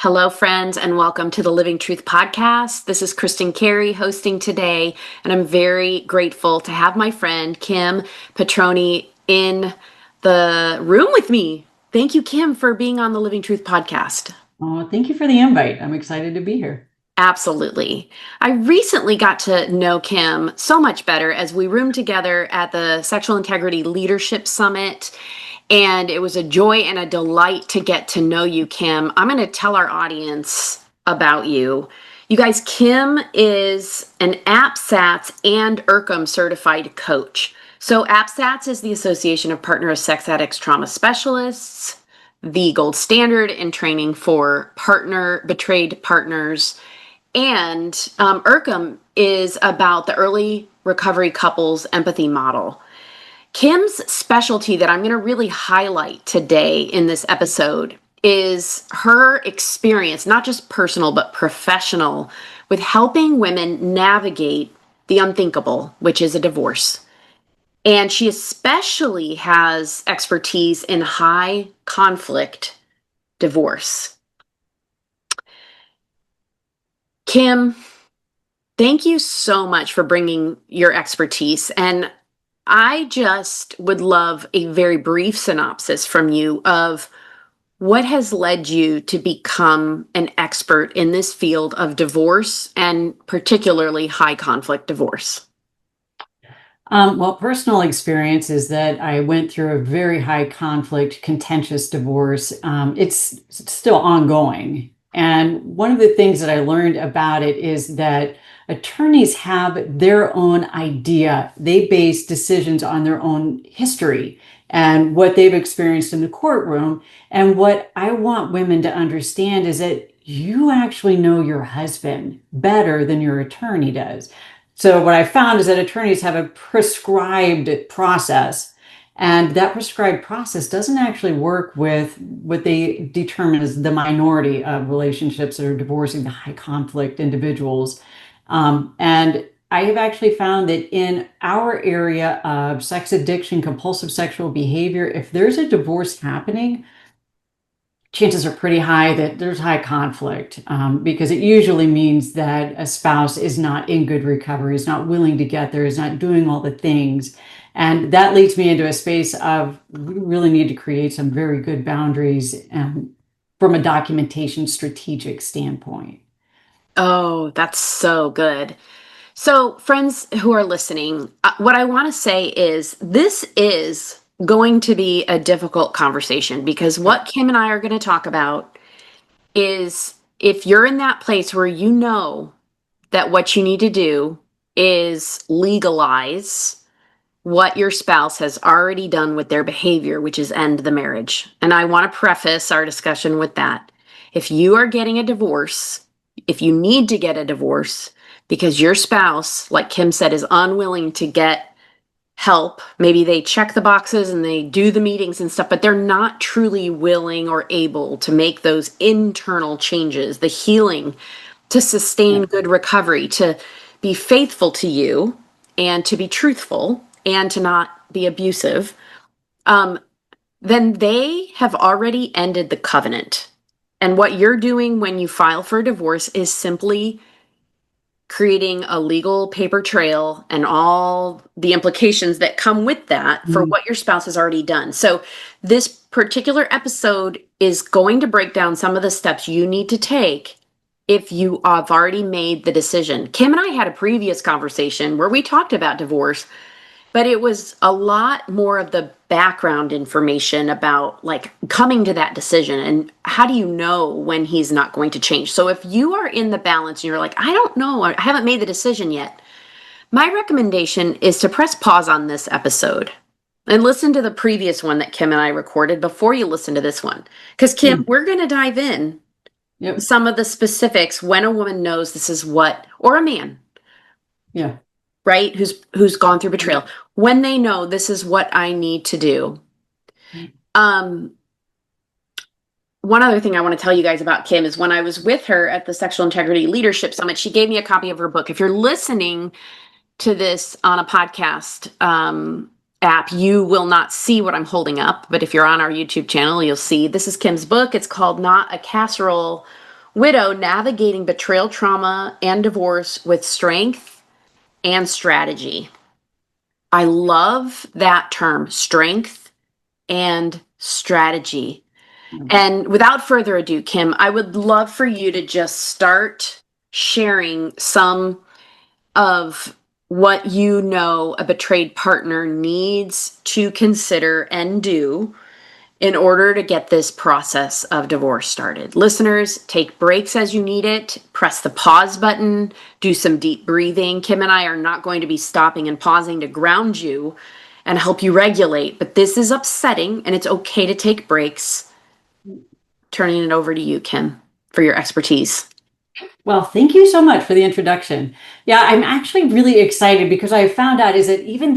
Hello, friends, and welcome to the Living Truth Podcast. This is Kristin Cary hosting today, and I'm very grateful to have my friend Kim Petroni in the room with me. Thank you, Kim, for being on the Living Truth Podcast. Oh, thank you for the invite. I'm excited to be here. Absolutely. I recently got to know Kim so much better as we roomed together at the Sexual Integrity Leadership Summit. And it was a joy and a delight to get to know you, Kim. I'm going to tell our audience about you. You guys, Kim is an APSATS and IRCM certified coach. So APSATS is the Association of Partner of Sex Addicts Trauma Specialists, the gold standard in training for betrayed partners. And IRCM is about the early recovery couples empathy model. Kim's specialty that I'm going to really highlight today in this episode is her experience, not just personal, but professional, with helping women navigate the unthinkable, which is a divorce. And she especially has expertise in high conflict divorce. Kim, thank you so much for bringing your expertise. And I just would love a very brief synopsis from you of what has led you to become an expert in this field of divorce and particularly high conflict divorce. Well, personal experience is that I went through a very high conflict, contentious divorce. It's still ongoing. And one of the things that I learned about it is that attorneys have their own idea. They base decisions on their own history and what they've experienced in the courtroom. And what I want women to understand is that you actually know your husband better than your attorney does. So what I found is that attorneys have a prescribed process, and that prescribed process doesn't actually work with what they determine as the minority of relationships that are divorcing the high conflict individuals. And I have actually found that in our area of sex addiction, compulsive sexual behavior, if there's a divorce happening, chances are pretty high that there's high conflict, because it usually means that a spouse is not in good recovery, is not willing to get there, is not doing all the things. And that leads me into a space of we really need to create some very good boundaries from a documentation strategic standpoint. Oh, that's so good. So, friends who are listening, what I want to say is this is going to be a difficult conversation because what Kim and I are going to talk about is if you're in that place where you know that what you need to do is legalize what your spouse has already done with their behavior, which is end the marriage. And I want to preface our discussion with that. If you are getting a divorce, if you need to get a divorce because your spouse, like Kim said, is unwilling to get help, maybe they check the boxes and they do the meetings and stuff, but they're not truly willing or able to make those internal changes, the healing to sustain good recovery, to be faithful to you and to be truthful and to not be abusive, then they have already ended the covenant. And what you're doing when you file for a divorce is simply creating a legal paper trail and all the implications that come with that for what your spouse has already done. So this particular episode is going to break down some of the steps you need to take if you have already made the decision. Kim and I had a previous conversation where we talked about divorce, but it was a lot more of the background information about like coming to that decision and how do you know when he's not going to change. So if you are in the balance and you're like, I don't know, I haven't made the decision yet, my recommendation is to press pause on this episode and listen to the previous one that Kim and I recorded before you listen to this one. Because Kim, we're going to dive in some of the specifics when a woman knows this is what, or a man. Yeah. Right? Who's gone through betrayal, when they know this is what I need to do. One other thing I want to tell you guys about Kim is when I was with her at the Sexual Integrity Leadership Summit, she gave me a copy of her book. If you're listening to this on a podcast app, you will not see what I'm holding up. But if you're on our YouTube channel, you'll see this is Kim's book. It's called Not a Casserole Widow, navigating betrayal, trauma, and divorce with strength and strategy. I love that term, strength and strategy. And without further ado, Kim, I would love for you to just start sharing some of what you know a betrayed partner needs to consider and do in order to get this process of divorce started. Listeners, take breaks as you need it, press the pause button, do some deep breathing. Kim and I are not going to be stopping and pausing to ground you and help you regulate, but this is upsetting and it's okay to take breaks. Turning it over to you, Kim, for your expertise. Well, thank you so much for the introduction. Yeah, I'm actually really excited because I found out is that even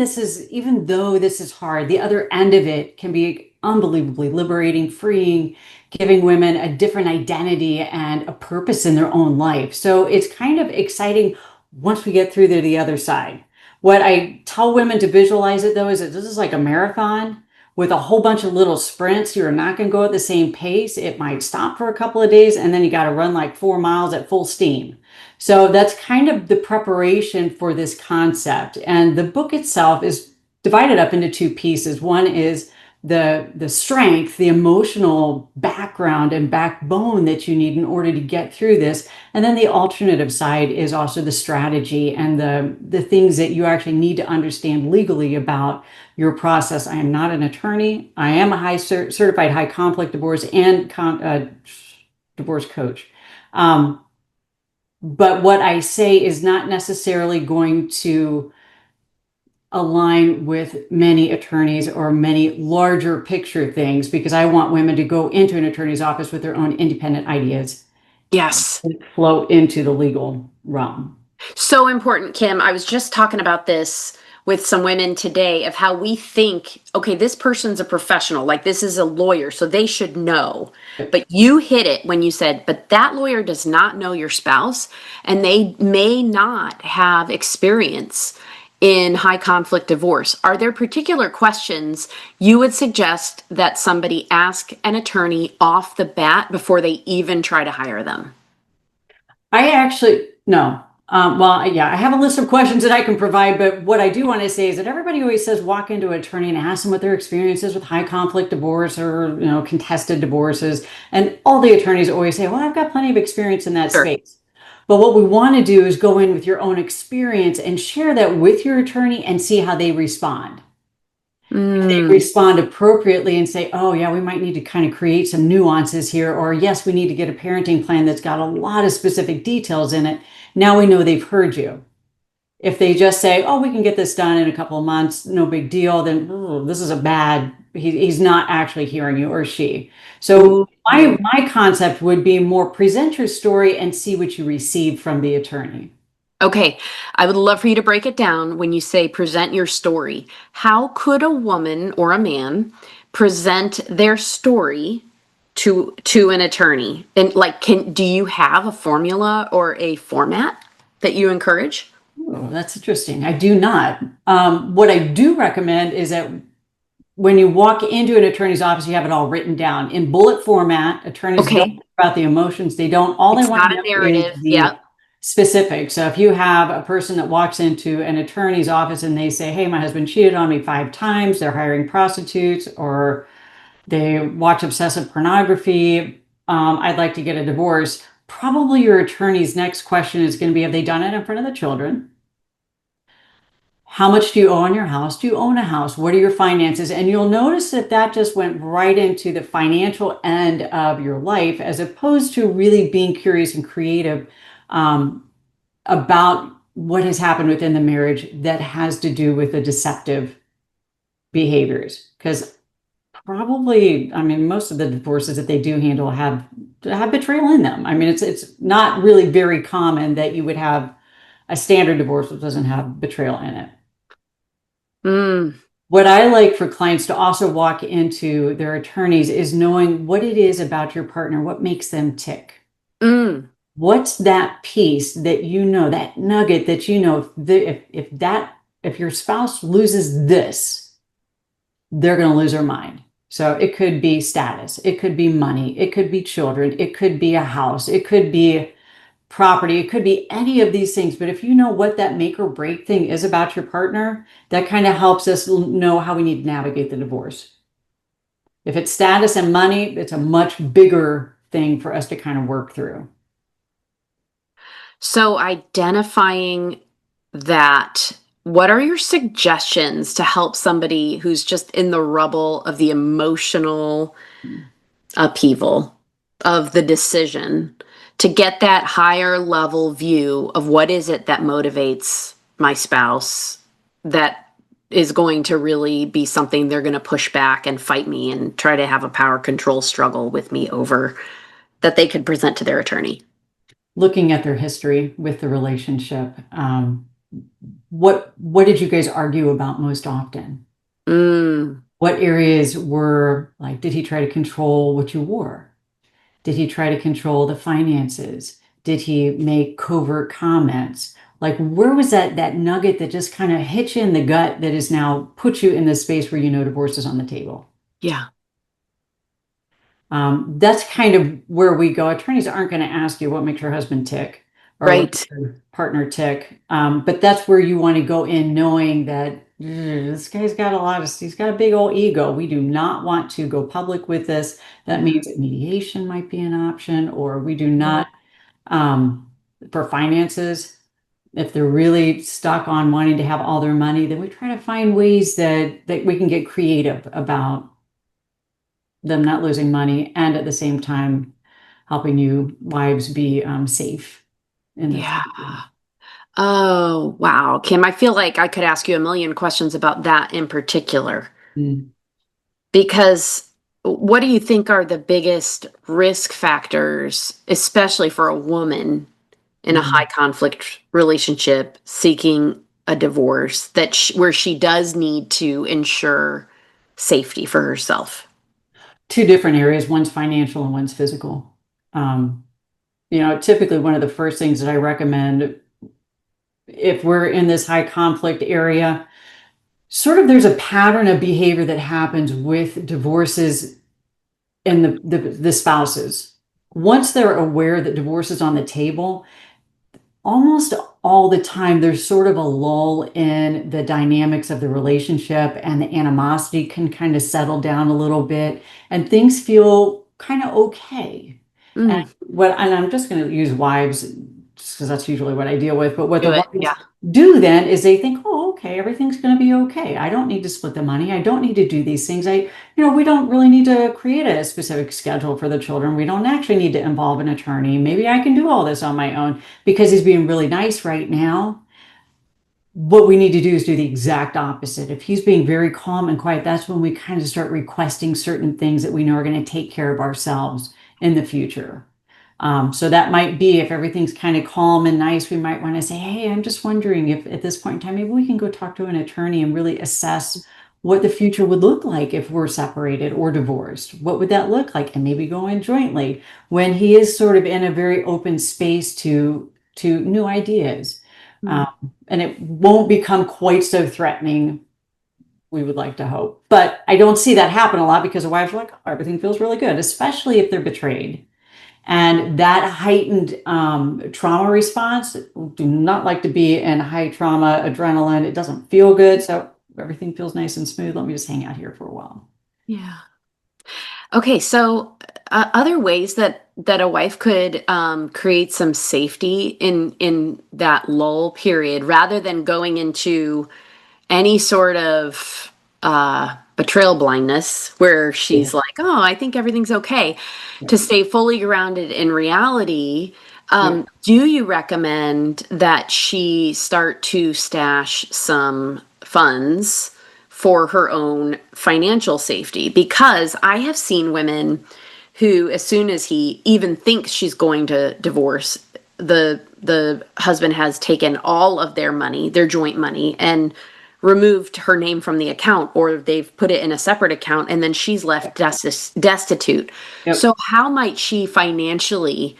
though this is hard, the other end of it can be unbelievably liberating, freeing, giving women a different identity and a purpose in their own life. So it's kind of exciting once we get through to the other side. What I tell women to visualize it though is that this is like a marathon with a whole bunch of little sprints. You're not going to go at the same pace. It might stop for a couple of days and then you got to run like 4 miles at full steam. So that's kind of the preparation for this concept. And the book itself is divided up into 2 pieces. One is the strength, the emotional background and backbone that you need in order to get through this. And then the alternative side is also the strategy and the things that you actually need to understand legally about your process. I am not an attorney. I am a certified high conflict divorce and divorce coach. But what I say is not necessarily going to align with many attorneys or many larger picture things, because I want women to go into an attorney's office with their own independent ideas. Yes. And flow into the legal realm. So important, Kim. I was just talking about this with some women today of how we think, okay, this person's a professional, like this is a lawyer, so they should know. But you hit it when you said, but that lawyer does not know your spouse, and they may not have experience in high conflict divorce. Are there particular questions you would suggest that somebody ask an attorney off the bat before they even try to hire them? No. Yeah, I have a list of questions that I can provide, but what I do want to say is that everybody always says walk into an attorney and ask them what their experience is with high conflict divorce or, contested divorces. And all the attorneys always say, well, I've got plenty of experience in that space. But what we want to do is go in with your own experience and share that with your attorney and see how they respond. If they respond appropriately and say, oh yeah, we might need to kind of create some nuances here, or yes, we need to get a parenting plan that's got a lot of specific details in it. Now we know they've heard you. If they just say, oh, we can get this done in a couple of months, no big deal, then this is he's not actually hearing you, or she. So my concept would be more present your story and see what you receive from the attorney. Okay, I would love for you to break it down when you say present your story. How could a woman or a man present their story to an attorney? And do you have a formula or a format that you encourage? Oh, that's interesting. I do not. What I do recommend is that when you walk into an attorney's office, you have it all written down in bullet format. Attorneys don't care about the emotions. They don't. All they want to know is the specific. So if you have a person that walks into an attorney's office and they say, hey, my husband cheated on me 5 times, they're hiring prostitutes, or they watch obsessive pornography, I'd like to get a divorce. Probably your attorney's next question is going to be, have they done it in front of the children? How much do you owe on your house? Do you own a house? What are your finances? And you'll notice that that just went right into the financial end of your life, as opposed to really being curious and creative about what has happened within the marriage that has to do with the deceptive behaviors. Because probably, most of the divorces that they do handle have betrayal in them. It's not really very common that you would have a standard divorce that doesn't have betrayal in it. What I like for clients to also walk into their attorneys is knowing what it is about your partner, what makes them tick. What's that piece that that nugget that if your spouse loses this, they're going to lose their mind. So it could be status, it could be money, it could be children, it could be a house, it could be property, it could be any of these things. But if you know what that make or break thing is about your partner, that kind of helps us know how we need to navigate the divorce. If it's status and money, it's a much bigger thing for us to kind of work through. So identifying that, what are your suggestions to help somebody who's just in the rubble of the emotional upheaval of the decision to get that higher level view of what is it that motivates my spouse that is going to really be something they're going to push back and fight me and try to have a power control struggle with me over that they could present to their attorney? Looking at their history with the relationship, what did you guys argue about most often? Mm, What areas were like, did he try to control what you wore? Did he try to control the finances? Did he make covert comments? Like, where was that nugget that just kind of hit you in the gut that is now put you in the space where you know divorce is on the table? yeah, That's kind of where we go. Attorneys aren't going to ask you what makes your husband tick or what makes right. your partner tick. But that's where you want to go in knowing that this guy's got he's got a big old ego. We do not want to go public with this. That Yeah. means that mediation might be an option, or we do not, um, for finances, if they're really stuck on wanting to have all their money, then we try to find ways that we can get creative about them not losing money and at the same time helping you wives be safe in the Yeah. future. Oh, wow. Kim, I feel like I could ask you a million questions about that in particular. Mm. Because what do you think are the biggest risk factors, especially for a woman in a high Mhm. conflict relationship seeking a divorce where she does need to ensure safety for herself? Two different areas, one's financial and one's physical. Um, Typically one of the first things that I recommend if we're in this high conflict area, sort of there's a pattern of behavior that happens with divorces and the spouses. Once they're aware that divorce is on the table, almost all the time there's sort of a lull in the dynamics of the relationship, and the animosity can kind of settle down a little bit and things feel kind of okay. And Mm, I'm just going to use wives because that's usually what I deal with, but what the do it. wives Yeah. do then is they think, oh, okay, everything's going to be okay. I don't need to split the money. I don't need to do these things. We don't really need to create a specific schedule for the children. We don't actually need to involve an attorney. Maybe I can do all this on my own because he's being really nice right now. What we need to do is do the exact opposite. If he's being very calm and quiet, that's when we kind of start requesting certain things that we know are going to take care of ourselves in the future. So that might be if everything's kind of calm and nice, we might want to say, hey, I'm just wondering if at this point in time, maybe we can go talk to an attorney and really assess what the future would look like if we're separated or divorced. What would that look like? And maybe go in jointly when he is sort of in a very open space to new ideas. Mm, Um, and it won't become quite so threatening, we would like to hope. But I don't see that happen a lot because the wives are like, oh, everything feels really good, especially if they're betrayed. And that heightened trauma response, do not like to be in high trauma adrenaline. It doesn't feel good. So everything feels nice and smooth. Let me just hang out here for a while. yeah. Okay, so other ways that a wife could create some safety in that lull period, rather than going into any sort of betrayal blindness where Yeah. she's like, "Oh, I think everything's okay," Yeah. to stay fully grounded in reality. Yeah. Do you recommend that she start to stash some funds for her own financial safety? Because I have seen women who, as soon as he even thinks she's going to divorce, the husband has taken all of their money, their joint money, and removed her name from the account, or they've put it in a separate account, and then she's left destitute. Yep. So how might she financially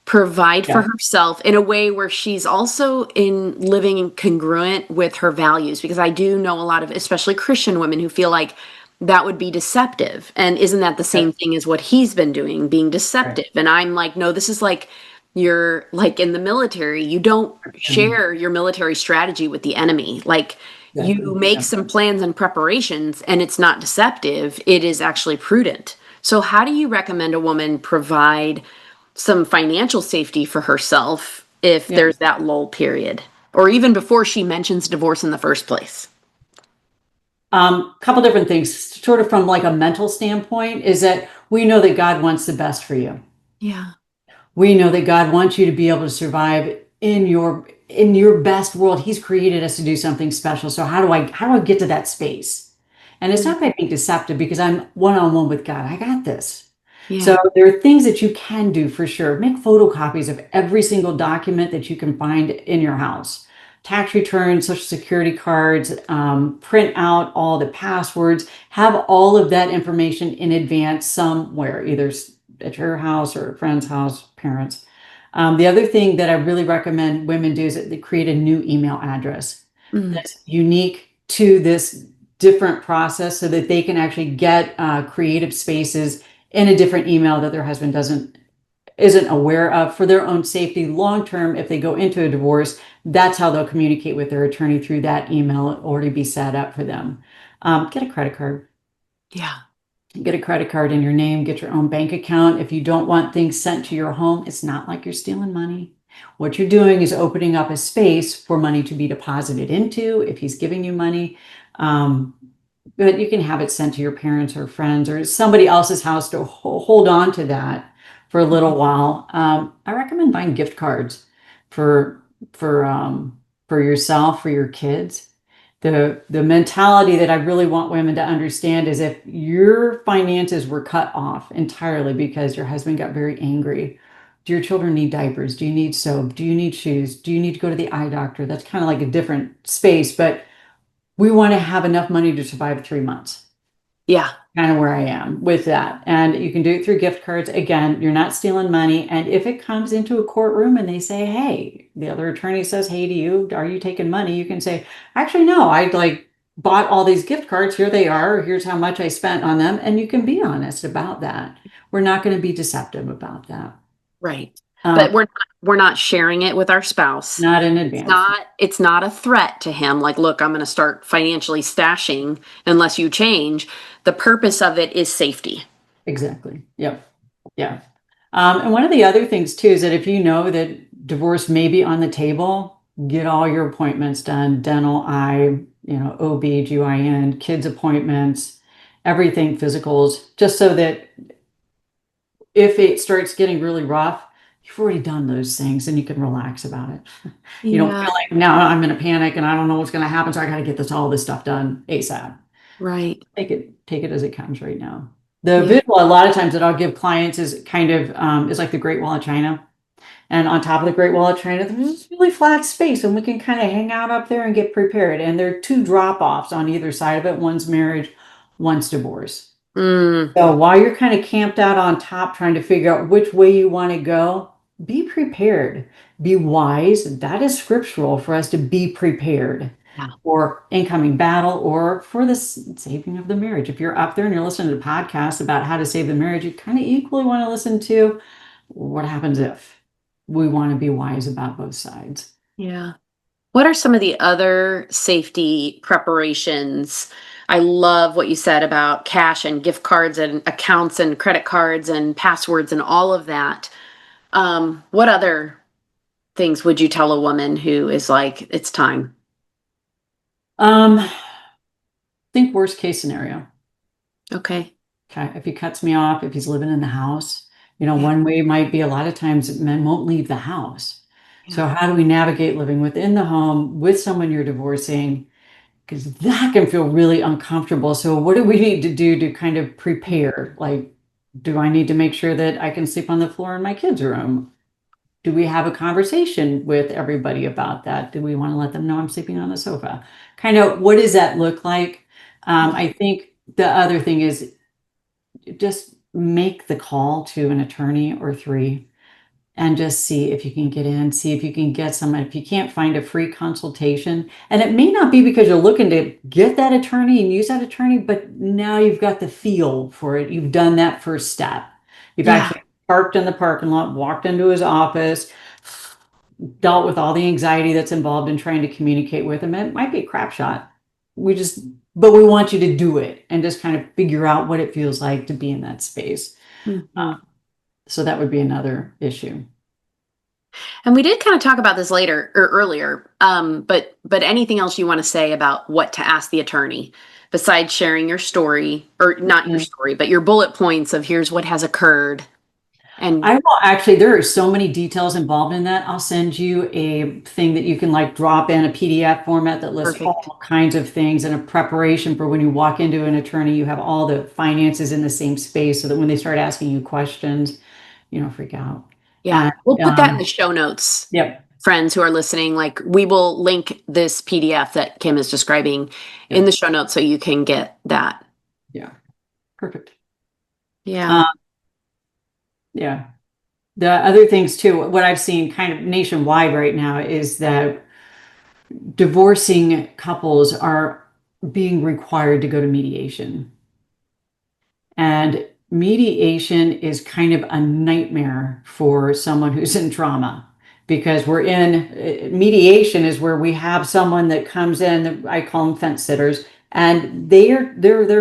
provide for Yeah. herself in a way where she's also in living congruent with her values? Because I do know a lot of, especially Christian women, who feel like that would be deceptive. And isn't that the same Yep. thing as what he's been doing, being Right. deceptive? And I'm like, no, this is like you're like in the military, you don't And share your military strategy with the enemy. Like you exactly. make Yep. some plans and preparations, and it's not deceptive, it is actually prudent. So, how do you recommend a woman provide some financial safety for herself if Yeah. there's that lull period, or even before she mentions divorce in the first place? Couple different things, sort of from like a mental standpoint, is that we know that God wants the best for you. Yeah. We know that God wants you to be able to survive in your best world. He's created us to do something special. So how do I get to that space? And it's Yeah. not by being deceptive because I'm one-on-one with God. I got this. So Yeah. there are things that you can do for sure. Make photocopies of every single document that you can find in your house. Tax returns, social security cards, print out all the passwords, have all of that information in advance somewhere, either at your house or a friend's house, parents. The other thing that I really recommend women do is that they create a new email address Mm. that's unique to this different process so that they can actually get creative spaces in a different email that their husband isn't aware of for their own safety long term. If they go into a divorce, that's how they'll communicate with their attorney, through that email already be set up for them. Get a credit card. Yeah. Get a credit card in your name, get your own bank account. If you don't want things sent to your home, it's not like you're stealing money. What you're doing is opening up a space for money to be deposited into if he's giving you money. Um, but you can have it sent to your parents or friends or somebody else's house to hold on to that for a little while. I recommend buying gift cards for for um, for yourself, for your kids. The mentality that I really want women to understand is, if your finances were cut off entirely because your husband got very angry, do your children need diapers? Do you need soap? Do you need shoes? Do you need to go to the eye doctor? That's kind of like a different space, but we want to have enough money to survive 3 months. Yeah. Kind of where I am with that. And you can do it through gift cards. Again, you're not stealing money. And if it comes into a courtroom and they say, hey, the other attorney says, hey, to you, are you taking money? You can say, actually, no, I like bought all these gift cards. Here they are. Here's how much I spent on them. And you can be honest about that. We're not going to be deceptive about that. Right. Um, But we're not sharing it with our spouse. Not in It's advance. not it's not a threat to him like, look, I'm going to start financially stashing unless you change. The purpose of it is safety. Exactly. Yep. Yeah. And one of the other things too is that if you know that divorce may be on the table, get all your appointments done, dental, eye, OB, GYN, kids appointments, everything, physicals, just so that if it starts getting really rough, you've already done those things and you can relax about it. You don't Yeah. feel like, now I'm in a panic and I don't know what's going to happen, so I got to get all this stuff done ASAP. Right. Take it as it comes right now. The Yeah. visual, a lot of times, that I'll give clients is kind of is like the Great Wall of China. And on top of the Great Wall of China, there's this really flat space, and we can kind of hang out up there and get prepared. And there are two drop offs on either side of it. One's marriage, one's divorce. Mm. So while you're kind of camped out on top trying to figure out which way you want to go, be prepared, be wise. That is scriptural for us to be prepared Yeah. for incoming battle or for the saving of the marriage. If you're up there and you're listening to podcasts about how to save the marriage, you kind of equally want to listen to what happens if. We want to be wise about both sides. Yeah. What are some of the other safety preparations? I love what you said about cash and gift cards and accounts and credit cards and passwords and all of that. What other things would you tell a woman who is like, it's time? Um, think worst case scenario. Okay. Okay, if he cuts me off, if he's living in the house, Yeah. one way might be, a lot of times men won't leave the house. Yeah. So how do we navigate living within the home with someone you're divorcing? Because that can feel really uncomfortable. So what do we need to do to kind of prepare? Like, do I need to make sure that I can sleep on the floor in my kids' room? Do we have a conversation with everybody about that? Do we want to let them know I'm sleeping on the sofa? Kind of, what does that look like? I think the other thing is, just make the call to an attorney or three. and just see if you can get in, see if you can get someone. If you can't find a free consultation, and it may not be because you're looking to get that attorney and use that attorney, but now you've got the feel for it. You've done that first step. You've Yeah. actually parked in the parking lot, walked into his office, dealt with all the anxiety that's involved in trying to communicate with him. It might be a crap shot. But we want you to do it and just kind of figure out what it feels like to be in that space. Mhm. So that would be another issue. And we did kind of talk about this later or earlier. But anything else you want to say about what to ask the attorney besides sharing your story, or not your story, but your bullet points of here's what has occurred. And I will actually, there are so many details involved in that. I'll send you a thing that you can like drop in a PDF format that lists perfect. all kinds of things and a preparation for when you walk into an attorney, you have all the finances in the same space so that when they start asking you questions, you don't freak out. Yeah. And We'll put that in the show notes, yep, friends who are listening. Like we will link this PDF that Kim is describing in yep, the show notes so you can get that. yeah, perfect. Yeah. Yeah. The other things too, what I've seen kind of nationwide right now is that divorcing couples are being required to go to mediation. And mediation is kind of a nightmare for someone who's in trauma because we're in mediation is where we have someone that comes in, I call them fence sitters, and their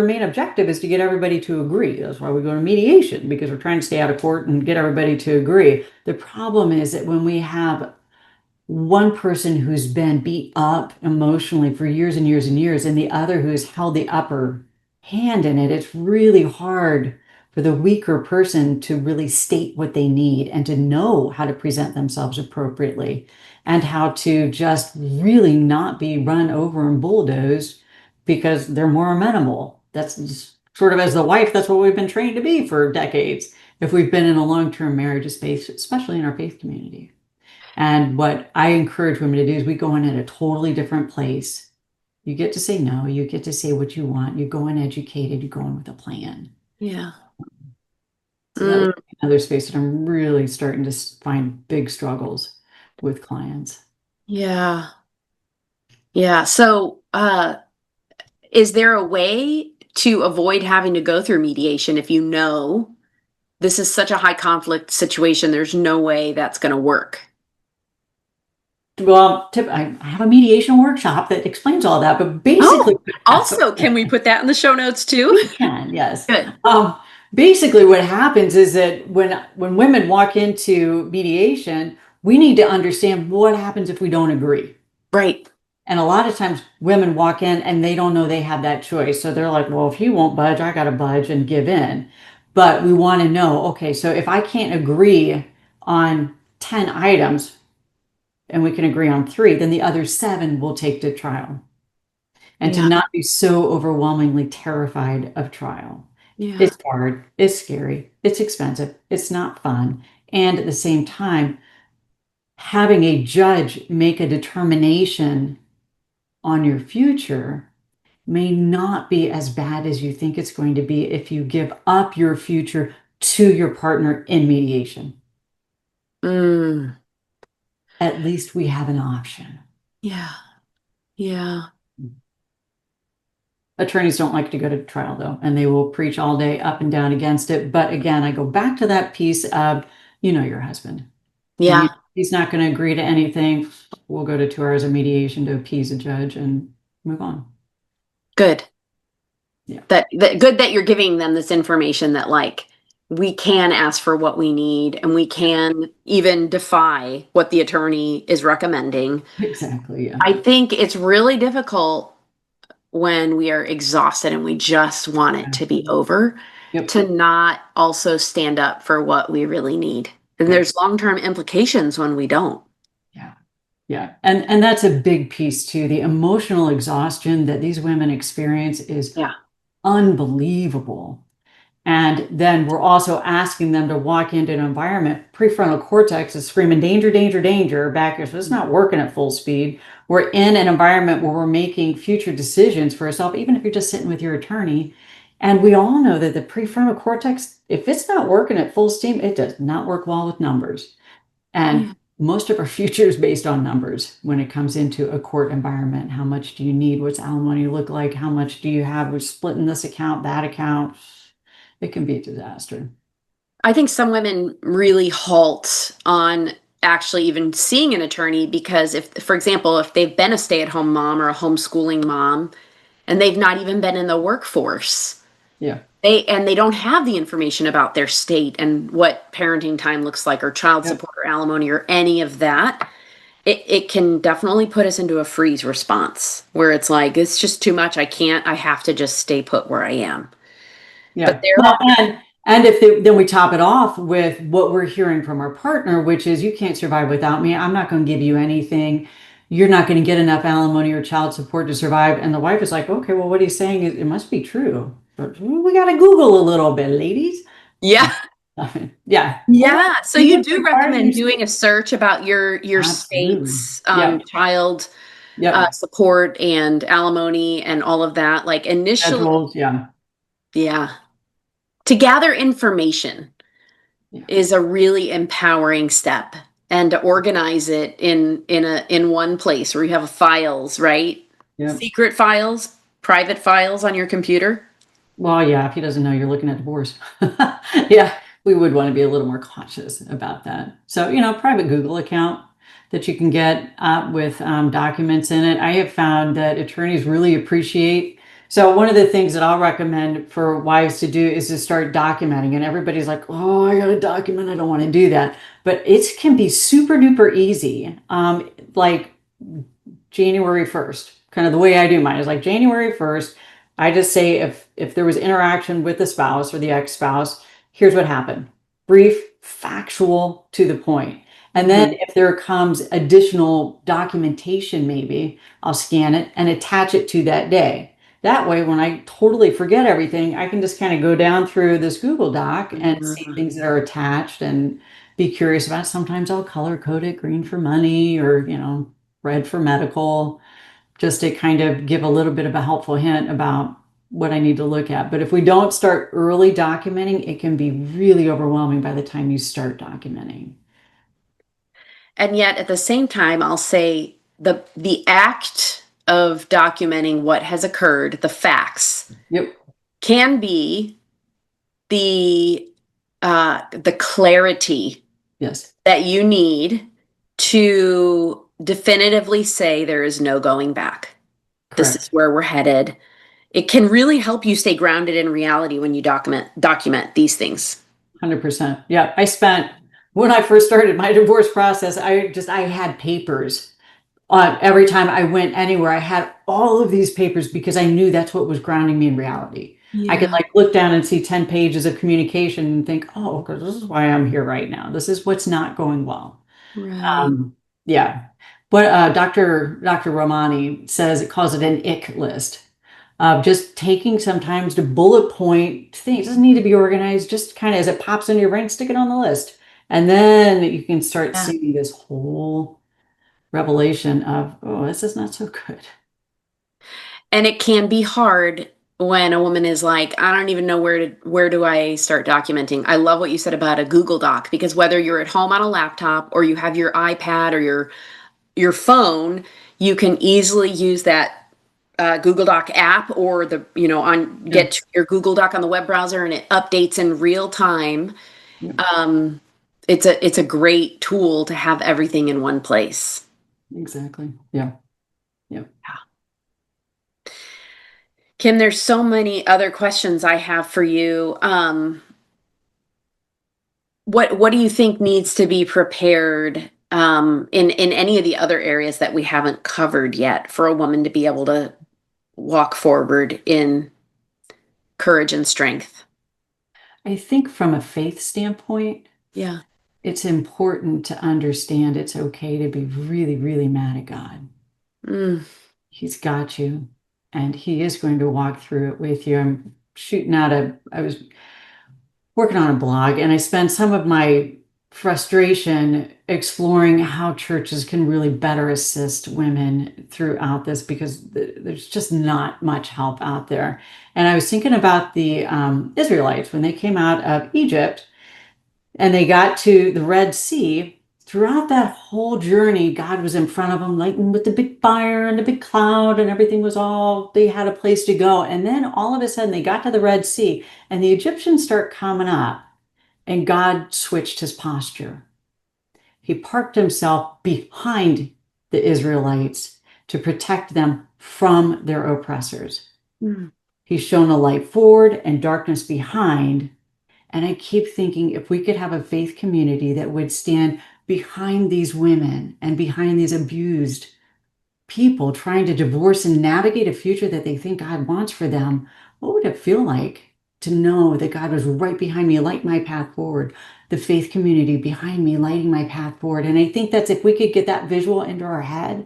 main objective is to get everybody to agree. That's why we go to mediation, because we're trying to stay out of court and get everybody to agree. The problem is that when we have one person who's been beat up emotionally for years and years and years, and the other who's held the upper hand in it, it's really hard for the weaker person to really state what they need and to know how to present themselves appropriately and how to just really not be run over and bulldozed because they're more amenable. That's sort of, as the wife, that's what we've been trained to be for decades if we've been in a long-term marriage space, especially in our faith community. And what I encourage women to do is we go in at a totally different place. You get to say no, you get to say what you want. You go in educated, you go in with a plan. Yeah. So that would be another space that I'm really starting to find big struggles with clients. Yeah. Yeah. So, is there a way to avoid having to go through mediation if you know this is such a high conflict situation? There's no way that's going to work. Well, I have a mediation workshop that explains all that, but basically, Oh, also, can we put that in the show notes too? we can, yes. Good. Basically, what happens is that when women walk into mediation, we need to understand what happens if we don't agree. Right. And a lot of times women walk in and they don't know they have that choice. So they're like, well, if he won't budge, I got to budge and give in. But we want to know, okay, so if I can't agree on 10 items and we can agree on 3, then the other 7 will take to trial. And to Yeah. not be so overwhelmingly terrified of trial. Yeah. It's hard, it's scary, it's expensive, it's not fun. And at the same time, having a judge make a determination on your future may not be as bad as you think it's going to be if you give up your future to your partner in mediation. Mm. At least we have an option. Yeah. Yeah. Attorneys don't like to go to trial though, and they will preach all day up and down against it. But again, I go back to that piece of, you know, your husband. Yeah. He's not going to agree to anything. We'll go to 2 hours of mediation to appease a judge and move on. Good. Yeah. That good that you're giving them this information that like we can ask for what we need and we can even defy what the attorney is recommending. Exactly. Yeah. I think it's really difficult when we are exhausted and we just want it to be over Yep. to not also stand up for what we really need. And Yep. there's long-term implications when we don't. Yeah. Yeah. And that's a big piece too. The emotional exhaustion that these women experience is Yeah. unbelievable. And then we're also asking them to walk into an environment. Prefrontal cortex is screaming, danger, danger, danger, back here. So it's not working at full speed. We're in an environment where we're making future decisions for ourselves, even if you're just sitting with your attorney. And we all know that the prefrontal cortex, if it's not working at full steam, it does not work well with numbers. And Yeah. most of our future is based on numbers when it comes into a court environment. How much do you need? What's alimony look like? How much do you have? We're splitting this account, that account. It can be a disaster. I think some women really halt on actually even seeing an attorney because if, for example, if they've been a stay-at-home mom or a homeschooling mom and they've not even been in the workforce, Yeah. they don't have the information about their state and what parenting time looks like or child Yep. support or alimony or any of that. It can definitely put us into a freeze response where it's like, it's just too much. I can't, I have to just stay put where I am. But Yeah. there Well, are, and if then we top it off with what we're hearing from our partner, which is you can't survive without me. I'm not going to give you anything. You're not going to get enough alimony or child support to survive. And the wife is like, okay, well, what he's saying is it must be true. But we got to Google a little bit, ladies. yeah. Yeah. Or Yeah, so you even do prior to you recommend doing a search about your absolutely. state's Yep. child Yep. support and alimony and all of that. Like initially, Schedules. Yeah. yeah, to gather information Yeah. is a really empowering step, and to organize it in one place where you have files, right? Yep. Secret files, private files on your computer. Well, yeah, if he doesn't know you're looking at divorce. Yeah, we would want to be a little more cautious about that. So, private Google account that you can get with documents in it. I have found that attorneys really appreciate. So, one of the things that I'll recommend for wives to do is to start documenting. And everybody's like, oh, I got to document. I don't want to do that. But it can be super duper easy. Like January 1st, kind of the way I do mine is like January 1st. I just say if there was interaction with the spouse or the ex-spouse, here's what happened. Brief, factual, to the point. And then Mhm. if there comes additional documentation, maybe I'll scan it and attach it to that day. That way, when I totally forget everything, I can just kind of go down through this Google Doc and see Mhm. things that are attached and be curious about it. Sometimes I'll color code it green for money or, red for medical, just to kind of give a little bit of a helpful hint about what I need to look at. But if we don't start early documenting, it can be really overwhelming by the time you start documenting. And yet at the same time, I'll say the act of documenting what has occurred, the facts, Yep. can be the the clarity Yes. that you need to definitively say there is no going back. This is Correct. where we're headed. It can really help you stay grounded in reality when you document these things. 100%. Yeah. When I first started my divorce process, I had papers. Every time I went anywhere, I had all of these papers because I knew that's what was grounding me in reality. I could Yeah. like look down and see 10 pages of communication and think, oh, because this is why I'm here right now. This is what's not going well. Right. Yeah. But Dr. Romani says it calls it an ick list. Just taking some times to bullet point things. It doesn't need to be organized, just kind of as it pops into your brain, stick it on the list. And then you can start Yeah. seeing this whole revelation of, oh, this is not so good. And it can be hard when a woman is like, I don't even know where do I start documenting. I love what you said about a Google Doc because whether you're at home on a laptop or you have your iPad or your phone, you can easily use that Google Doc app or the on Yeah. get your Google Doc on the web browser and it updates in real time. Yeah, Um, it's a great tool to have everything in one place. exactly. Yeah. Yeah. Kim, there's so many other questions I have for you. What do you think needs to be prepared in any of the other areas that we haven't covered yet for a woman to be able to walk forward in courage and strength? I think from a faith standpoint, Yeah. it's important to understand it's okay to be really, really mad at God. Mm, He's got you, and He is going to walk through it with you. I was working on a blog, and I spent some of my frustration exploring how churches can really better assist women throughout this because there's just not much help out there. And I was thinking about the Israelites when they came out of Egypt and they got to the Red Sea. throughout that whole journey, God was in front of them, like with the big fire and the big cloud, and everything was all, they had a place to go. And then all of a sudden they got to the Red Sea and the Egyptians start coming up, and God switched his posture. He parked himself behind the Israelites to protect them from their oppressors. Mm. He's shown a light forward and darkness behind. And I keep thinking, if we could have a faith community that would stand behind these women and behind these abused people trying to divorce and navigate a future that they think God wants for them, what would it feel like to know that God was right behind me, lighting my path forward, the faith community behind me, lighting my path forward? And I think that's, if we could get that visual into our head,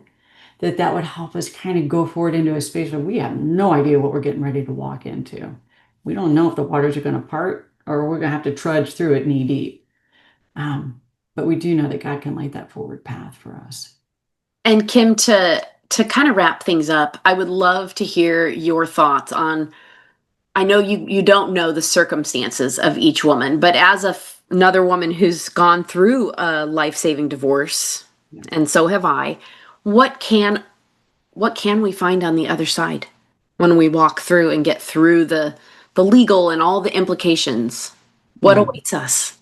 that would help us kind of go forward into a space where we have no idea what we're getting ready to walk into. We don't know if the waters are going to part or we're going to have to trudge through it knee deep. But we do know that God can light that forward path for us. And Kim, to kind of wrap things up, I would love to hear your thoughts on, I know you don't know the circumstances of each woman, but as another woman who's gone through a life-saving divorce, Yeah. and so have I, what can we find on the other side when we walk through and get through the legal and all the implications? What Yeah. awaits us?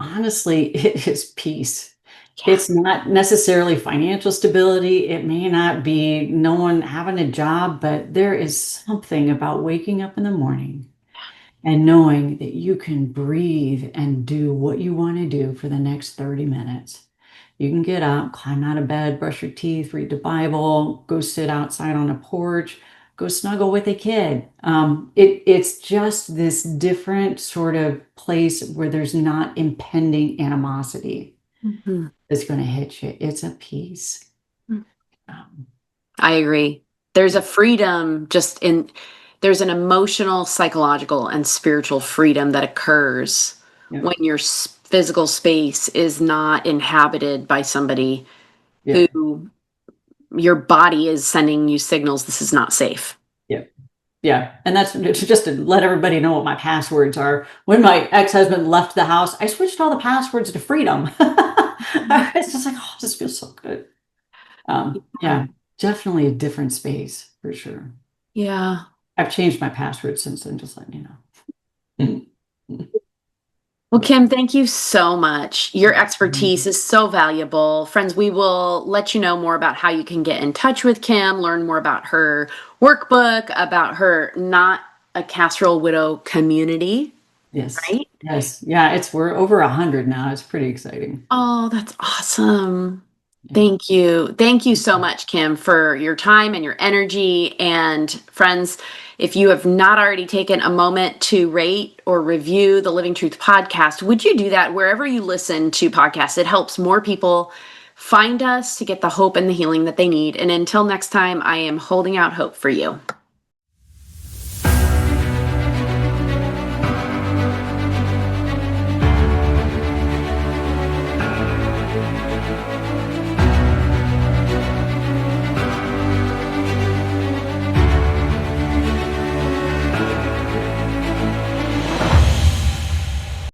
Honestly, it is peace. Yeah. It's not necessarily financial stability. It may not be no one having a job, but there is something about waking up in the morning and knowing that you can breathe and do what you want to do for the next 30 minutes. You can get up, climb out of bed, brush your teeth, read the Bible, go sit outside on a porch, go snuggle with a kid. It's just this different sort of place where there's not impending animosity Mhm. that's going to hit you. It's a peace. Mm. Um, I agree. There's a freedom there's an emotional, psychological, and spiritual freedom that occurs yeah, when your physical space is not inhabited by somebody yeah, who your body is sending you signals this is not safe. yeah. Yeah, and that's just to let everybody know what my passwords are. When my ex-husband left the house, I switched all the passwords to freedom. It's just like, oh, this feels so good. Yeah, definitely a different space for sure. Yeah. I've changed my password since then, just letting you know. Well, But Kim, thank you so much. Your expertise is so valuable. Friends, we will let you know more about how you can get in touch with Kim, learn more about her workbook, about her Not a Casserole Widow community, yes, right? yes, yeah. We're over 100 now. It's pretty exciting. Oh, that's awesome. Yeah. Thank you. Thank you so much, Kim, for your time and your energy. And friends, if you have not already taken a moment to rate or review the Living Truth podcast, would you do that wherever you listen to podcasts? It helps more people find us to get the hope and the healing that they need. And until next time, I am holding out hope for you.